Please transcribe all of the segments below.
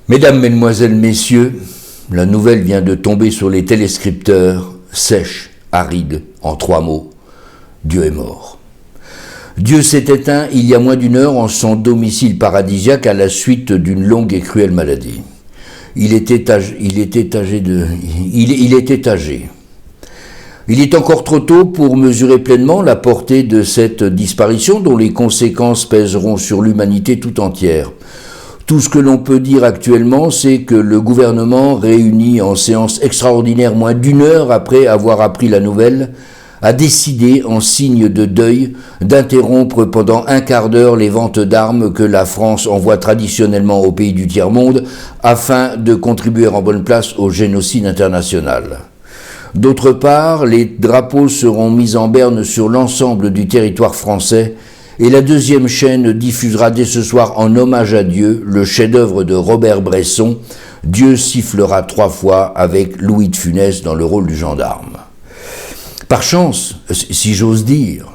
Mesdames, Mesdemoiselles, Messieurs, la nouvelle vient de tomber sur les téléscripteurs, sèche, aride, en 3 mots. Dieu est mort. Dieu s'est éteint il y a moins d'1 heure en son domicile paradisiaque à la suite d'une longue et cruelle maladie. Il était âgé. Il est encore trop tôt pour mesurer pleinement la portée de cette disparition dont les conséquences pèseront sur l'humanité tout entière. Tout ce que l'on peut dire actuellement, c'est que le gouvernement, réuni en séance extraordinaire moins d'1 heure après avoir appris la nouvelle, a décidé, en signe de deuil, d'interrompre pendant 1/4 d'heure les ventes d'armes que la France envoie traditionnellement aux pays du tiers-monde afin de contribuer en bonne place au génocide international. D'autre part, les drapeaux seront mis en berne sur l'ensemble du territoire français et la 2e chaîne diffusera dès ce soir en hommage à Dieu le chef-d'œuvre de Robert Bresson, Dieu sifflera 3 fois avec Louis de Funès dans le rôle du gendarme. Par chance, si j'ose dire,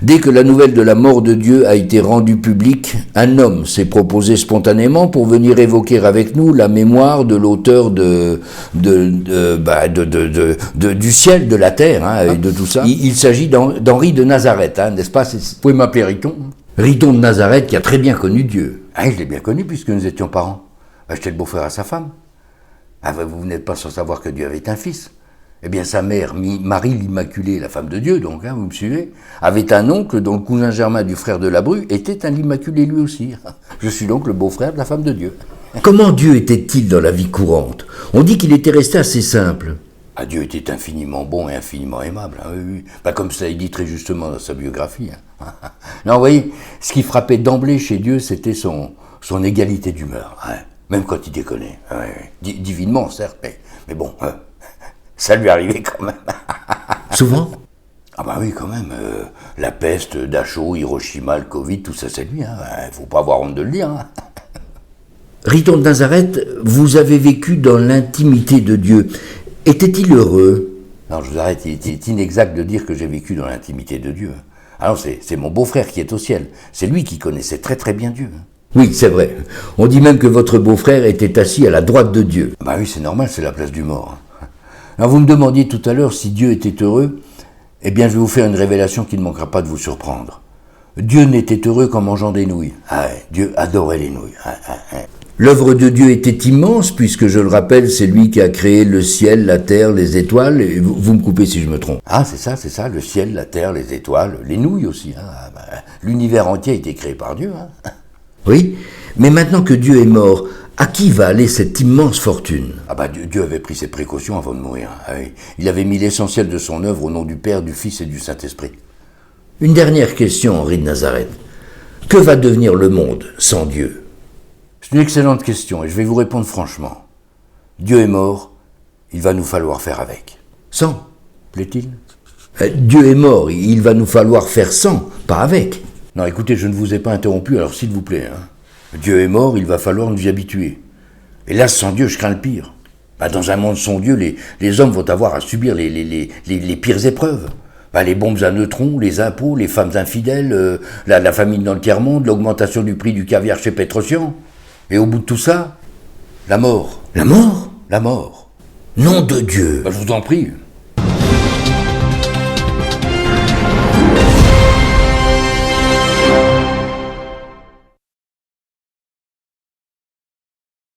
dès que la nouvelle de la mort de Dieu a été rendue publique, un homme s'est proposé spontanément pour venir évoquer avec nous la mémoire de l'auteur du ciel, de la terre, et de tout ça. Il s'agit d'Henri de Nazareth, n'est-ce pas? Vous pouvez m'appeler Riton. Riton de Nazareth qui a très bien connu Dieu. Je l'ai bien connu puisque nous étions parents. J'étais le beau-frère à sa femme. Vous n'êtes pas sans savoir que Dieu avait un fils. Eh bien, sa mère, Marie l'Immaculée, la femme de Dieu, donc, vous me suivez, avait un oncle dont le cousin germain du frère de la Bru était un Immaculé lui aussi. Je suis donc le beau-frère de la femme de Dieu. Comment Dieu était-il dans la vie courante? On dit qu'il était resté assez simple. Dieu était infiniment bon et infiniment aimable, oui. Comme ça il dit très justement dans sa biographie. Non, vous voyez, ce qui frappait d'emblée chez Dieu, c'était son égalité d'humeur, même quand il déconnait. Divinement, certes, mais bon... ça lui arrivait quand même. Souvent? Oui, quand même. La peste, Dachau, Hiroshima, le Covid, tout ça, c'est lui. Faut pas avoir honte de le dire. Riton de Nazareth, vous avez vécu dans l'intimité de Dieu. Était-il heureux? Non, je vous arrête. Il est inexact de dire que j'ai vécu dans l'intimité de Dieu. Alors, c'est mon beau-frère qui est au ciel. C'est lui qui connaissait très très bien Dieu. Oui, c'est vrai. On dit même que votre beau-frère était assis à la droite de Dieu. Oui, c'est normal, c'est la place du mort. Alors vous me demandiez tout à l'heure si Dieu était heureux. Eh bien, je vais vous faire une révélation qui ne manquera pas de vous surprendre. Dieu n'était heureux qu'en mangeant des nouilles. Dieu adorait les nouilles. L'œuvre de Dieu était immense, puisque, je le rappelle, c'est lui qui a créé le ciel, la terre, les étoiles. Et vous me coupez si je me trompe. C'est ça, le ciel, la terre, les étoiles, les nouilles aussi. L'univers entier a été créé par Dieu. Oui, mais maintenant que Dieu est mort, à qui va aller cette immense fortune? Dieu avait pris ses précautions avant de mourir. Il avait mis l'essentiel de son œuvre au nom du Père, du Fils et du Saint-Esprit. Une dernière question, Henri de Nazareth. Que va devenir le monde sans Dieu? C'est une excellente question et je vais vous répondre franchement. Dieu est mort, il va nous falloir faire avec. Sans, plaît-il? Dieu est mort, il va nous falloir faire sans, pas avec. Non, écoutez, je ne vous ai pas interrompu, alors s'il vous plaît, Dieu est mort, il va falloir nous y habituer. Et là, sans Dieu, je crains le pire. Dans un monde sans Dieu, les hommes vont avoir à subir les pires épreuves. Les bombes à neutrons, les impôts, les femmes infidèles, la famine dans le tiers-monde, l'augmentation du prix du caviar chez Pétrosian. Et au bout de tout ça, la mort. La mort? La mort. Nom de Dieu. Je vous en prie.